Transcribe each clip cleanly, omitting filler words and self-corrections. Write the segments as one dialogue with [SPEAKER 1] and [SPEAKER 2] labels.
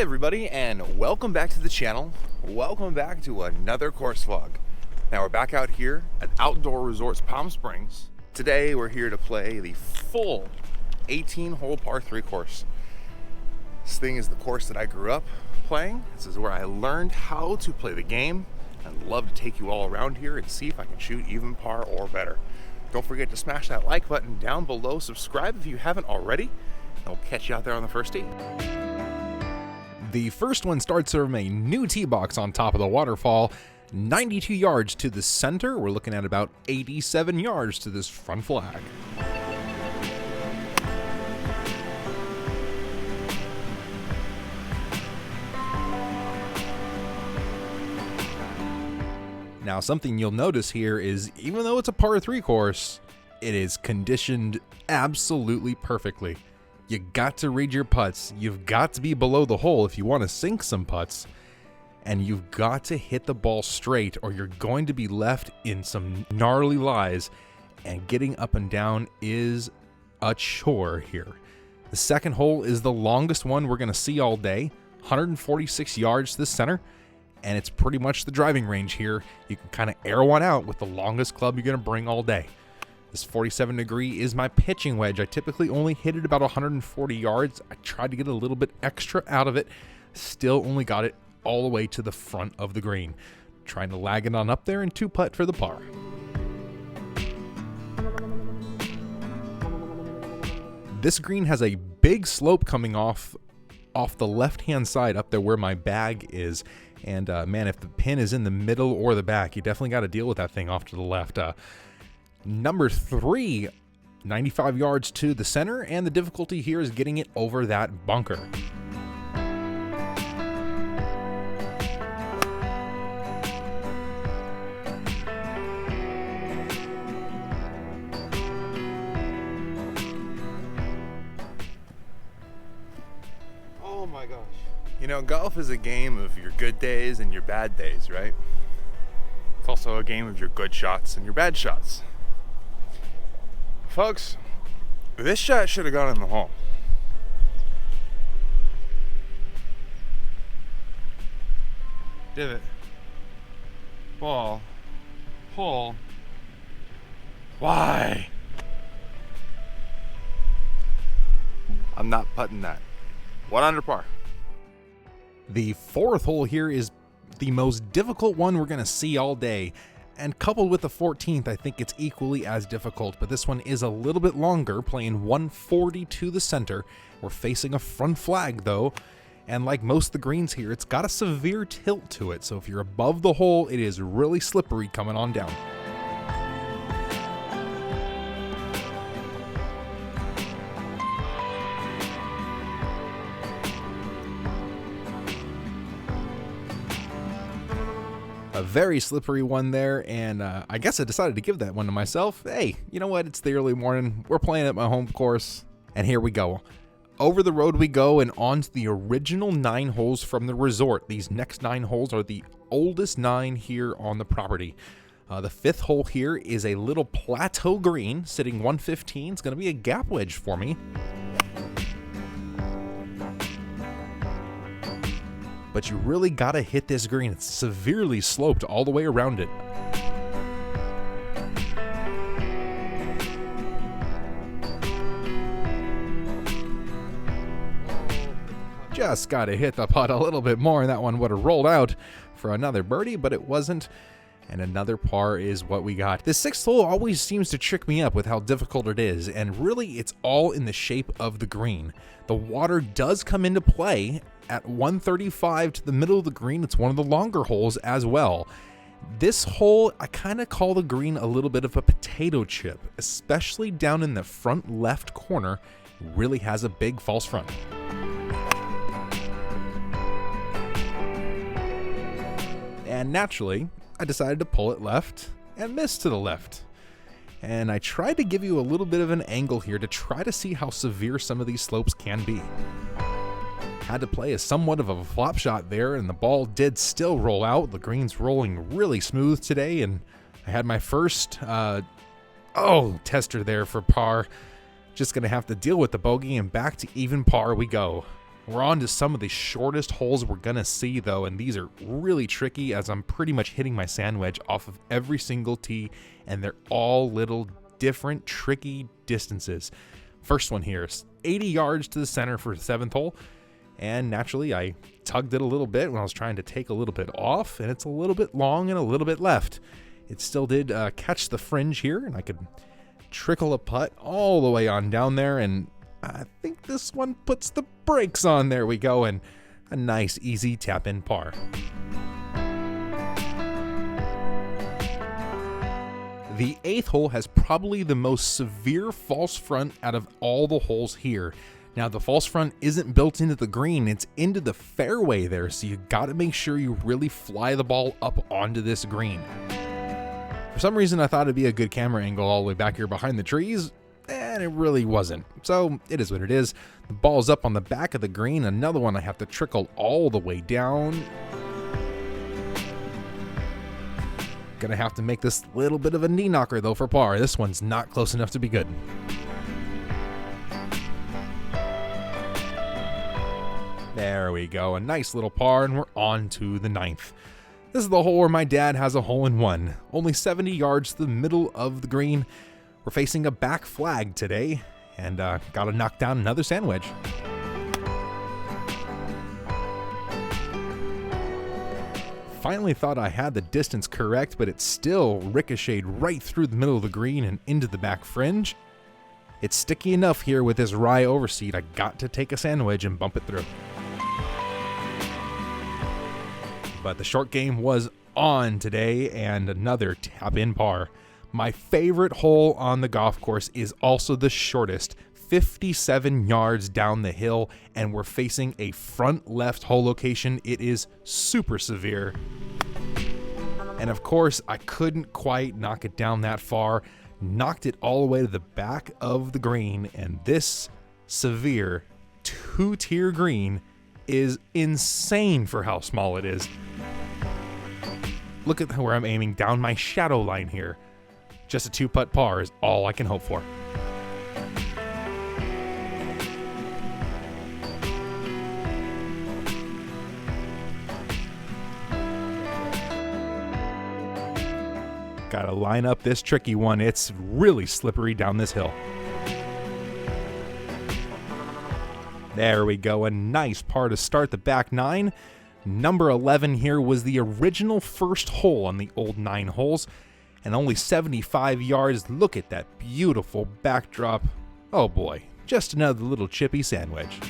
[SPEAKER 1] Hi everybody, and welcome back to the channel. Welcome back to another course vlog. Now we're back out here at Outdoor Resorts Palm Springs. Today we're here to play the full 18-hole par 3 course. This thing is the course that I grew up playing. This is where I learned how to play the game. I'd love to take you all around here and see if I can shoot even par or better. Don't forget to smash that like button down below, subscribe if you haven't already, and I'll catch you out there on the first tee.
[SPEAKER 2] The first one starts from a new tee box on top of the waterfall, 92 yards to the center. We're looking at about 87 yards to this front flag. Now, something you'll notice here is even though it's a par 3 course, it is conditioned absolutely perfectly. You got to read your putts. You've got to be below the hole if you want to sink some putts. And you've got to hit the ball straight or you're going to be left in some gnarly lies. And getting up and down is a chore here. The second hole is the longest one we're going to see all day. 146 yards to the center. And it's pretty much the driving range here. You can kind of air one out with the longest club you're going to bring all day. This 47 degree is my pitching wedge. I typically only hit it about 140 yards. I tried to get a little bit extra out of it. Still only got it all the way to the front of the green. Trying to lag it on up there and 2-putt for the par. This green has a big slope coming off the left-hand side up there where my bag is. And man, if the pin is in the middle or the back, you definitely got to deal with that thing off to the left. Number 3, 95 yards to the center, and the difficulty here is getting it over that bunker.
[SPEAKER 1] Oh my gosh. You know, golf is a game of your good days and your bad days, right? It's also a game of your good shots and your bad shots. Folks, this shot should have gone in the hole. Divot. Ball. Hole. Why? I'm not putting that. 1 under par.
[SPEAKER 2] The fourth hole here is the most difficult one we're going to see all day. And coupled with the 14th, I think it's equally as difficult, but this one is a little bit longer, playing 140 to the center. We're facing a front flag though, and like most of the greens here, it's got a severe tilt to it, so if you're above the hole, it is really slippery coming on down. A very slippery one there, and I guess I decided to give that one to myself. Hey, you know what? It's the early morning. We're playing at my home course, and here we go. Over the road we go, and on to the original 9 holes from the resort. These next 9 holes are the oldest 9 here on the property. The 5th hole here is a little plateau green, sitting 115. It's going to be a gap wedge for me. But you really got to hit this green. It's severely sloped all the way around it. Just got to hit the putt a little bit more, and that one would have rolled out for another birdie, but it wasn't. And another par is what we got. The 6th hole always seems to trick me up with how difficult it is, and really it's all in the shape of the green. The water does come into play at 135 to the middle of the green. It's one of the longer holes as well. This hole, I kind of call the green a little bit of a potato chip, especially down in the front left corner. Really has a big false front. And naturally, I decided to pull it left and miss to the left. And I tried to give you a little bit of an angle here to try to see how severe some of these slopes can be. Had to play a somewhat of a flop shot there, and the ball did still roll out. The green's rolling really smooth today, and I had my first tester there for par. Just gonna have to deal with the bogey, and back to even par we go. We're on to some of the shortest holes we're gonna see though, and these are really tricky as I'm pretty much hitting my sand wedge off of every single tee, and they're all little different tricky distances. First one here is 80 yards to the center for the 7th hole, and naturally I tugged it a little bit when I was trying to take a little bit off, and it's a little bit long and a little bit left. It still did catch the fringe here, and I could trickle a putt all the way on down there, and I think this one puts the brakes on. There we go, and a nice easy tap in par. The 8th hole has probably the most severe false front out of all the holes here. Now the false front isn't built into the green, it's into the fairway there, so you gotta make sure you really fly the ball up onto this green. For some reason I thought it'd be a good camera angle all the way back here behind the trees, and it really wasn't. So it is what it is. The ball's up on the back of the green, another one I have to trickle all the way down. Gonna have to make this little bit of a knee knocker though for par. This one's not close enough to be good. There we go, a nice little par, and we're on to the 9th. This is the hole where my dad has a hole-in-one. Only 70 yards to the middle of the green. We're facing a back flag today, and gotta knock down another sand wedge. Finally thought I had the distance correct, but it still ricocheted right through the middle of the green and into the back fringe. It's sticky enough here with this rye overseat. I got to take a sand wedge and bump it through. But the short game was on today, and another tap-in par. My favorite hole on the golf course is also the shortest, 57 yards down the hill, and we're facing a front left hole location. It is super severe. And of course, I couldn't quite knock it down that far. Knocked it all the way to the back of the green, and this severe 2-tier green is insane for how small it is. Look at where I'm aiming down my shadow line here. Just a 2-putt par is all I can hope for. Gotta line up this tricky one. It's really slippery down this hill. There we go, a nice par to start the back 9. Number 11 here was the original first hole on the old 9 holes, and only 75 yards. Look at that beautiful backdrop. Oh boy, just another little chippy sand wedge.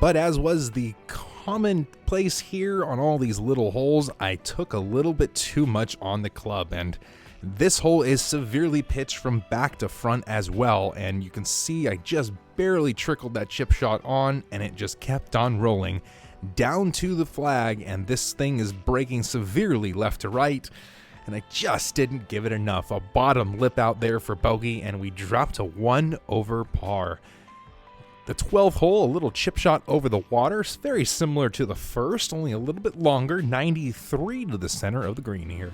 [SPEAKER 2] But as was the commonplace here on all these little holes, I took a little bit too much on the club, and this hole is severely pitched from back to front as well, and you can see I just barely trickled that chip shot on, and it just kept on rolling down to the flag, and this thing is breaking severely left to right, and I just didn't give it enough. A bottom lip out there for bogey, and we dropped to 1 over par. The 12th hole, a little chip shot over the water, very similar to the first, only a little bit longer, 93 to the center of the green here.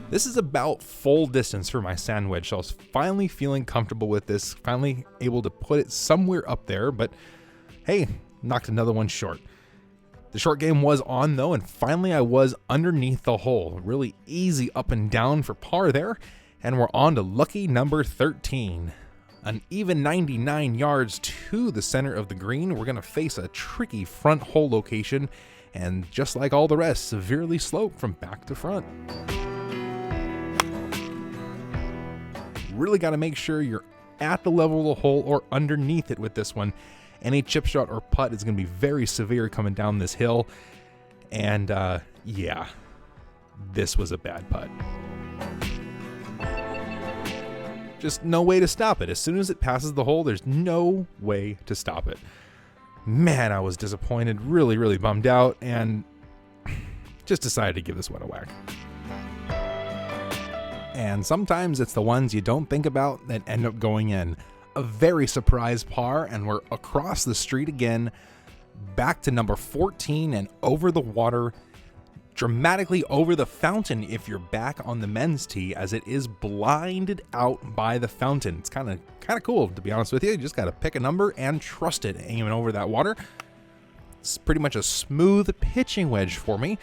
[SPEAKER 2] This is about full distance for my sand wedge, so I was finally feeling comfortable with this, finally able to put it somewhere up there, but hey, knocked another one short. The short game was on though, and finally I was underneath the hole. Really easy up and down for par there, and we're on to lucky number 13. An even 99 yards to the center of the green. We're going to face a tricky front hole location, and just like all the rest, severely sloped from back to front. Really got to make sure you're at the level of the hole or underneath it with this one. Any chip shot or putt is going to be very severe coming down this hill. And yeah, this was a bad putt. Just no way to stop it. As soon as it passes the hole, there's no way to stop it. Man, I was disappointed, really, really bummed out, and just decided to give this one a whack. And sometimes it's the ones you don't think about that end up going in. A very surprise par, and we're across the street again, back to number 14 and over the water. dramatically over the fountain if you're back on the men's tee, as it is blinded out by the fountain. It's kind of cool, to be honest with you. You just got to pick a number and trust it aiming over that water. It's pretty much a smooth pitching wedge for me.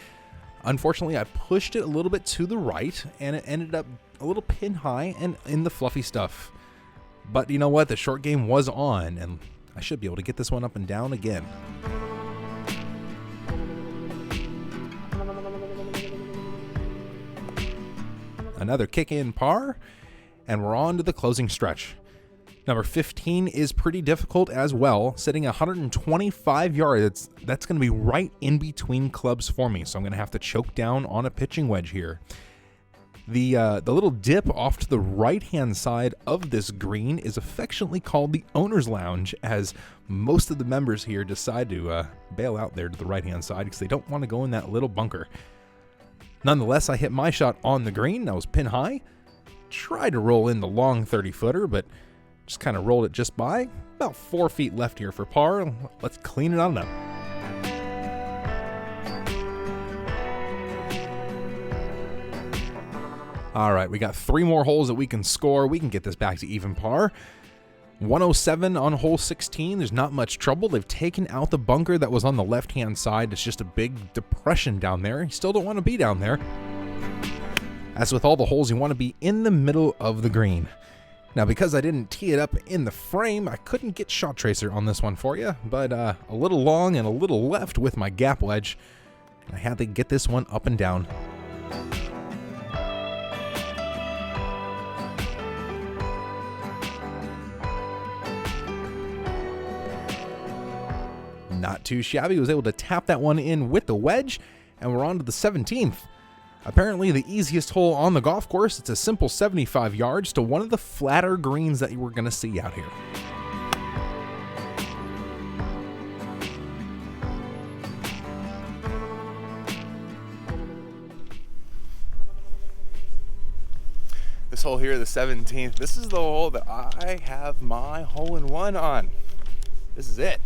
[SPEAKER 2] Unfortunately, I pushed it a little bit to the right, and it ended up a little pin high and in the fluffy stuff. But you know what? The short game was on, and I should be able to get this one up and down again. Another kick-in par, and we're on to the closing stretch. Number 15 is pretty difficult as well, sitting 125 yards. That's going to be right in between clubs for me, so I'm going to have to choke down on a pitching wedge here. The little dip off to the right-hand side of this green is affectionately called the Owner's Lounge, as most of the members here decide to bail out there to the right-hand side because they don't want to go in that little bunker. Nonetheless, I hit my shot on the green. I was pin high. Tried to roll in the long 30-footer, but just kind of rolled it just by. About 4 feet left here for par. Let's clean it on up. All right, we got 3 more holes that we can score. We can get this back to even par. 107 on hole 16. There's not much trouble. They've taken out the bunker that was on the left-hand side. It's just a big depression down there. You still don't want to be down there. As with all the holes, you want to be in the middle of the green. Now, because I didn't tee it up in the frame, I couldn't get shot tracer on this one for you, but a little long and a little left with my gap wedge. I had to get this one up and down. Not too shabby. Was able to tap that one in with the wedge, and we're on to the 17th. Apparently the easiest hole on the golf course. It's a simple 75 yards to one of the flatter greens that we're going to see out here.
[SPEAKER 1] This hole here, the 17th, this is the hole that I have my hole-in-one on. This is it.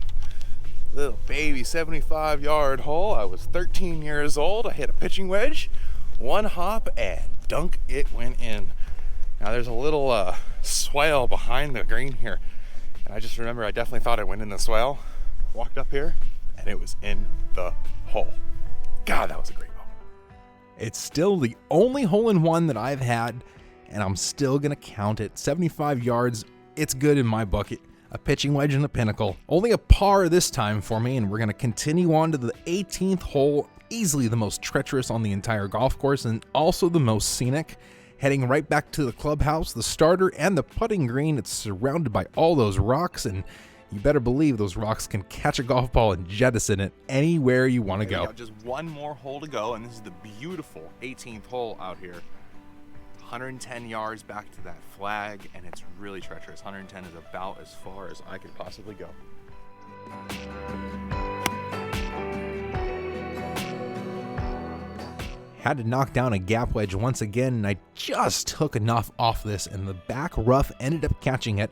[SPEAKER 1] Little baby 75-yard hole. I was 13 years old. I hit a pitching wedge, one hop, and dunk, it went in. Now there's a little swale behind the green here, and I just remember I definitely thought it went in the swale. Walked up here, and it was in the hole. God, that was a great hole.
[SPEAKER 2] It's still the only hole-in-one that I've had, and I'm still gonna count it. 75 yards, it's good in my bucket. A pitching wedge in the pinnacle. Only a par this time for me, and we're going to continue on to the 18th hole, easily the most treacherous on the entire golf course and also the most scenic. Heading right back to the clubhouse, the starter, and the putting green. It's surrounded by all those rocks, and you better believe those rocks can catch a golf ball and jettison it anywhere you want to go.
[SPEAKER 1] Just one more hole to go, and this is the beautiful 18th hole out here. 110 yards back to that flag, and it's really treacherous. 110 is about as far as I could possibly go.
[SPEAKER 2] Had to knock down a gap wedge once again, and I just took enough off this, and the back rough ended up catching it.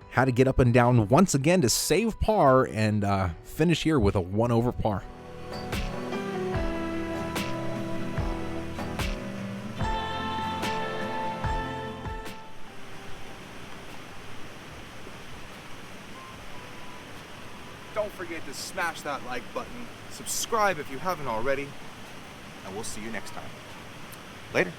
[SPEAKER 2] Had to get up and down once again to save par and finish here with a 1 over par.
[SPEAKER 1] Don't forget to smash that like button, subscribe if you haven't already, and we'll see you next time. Later.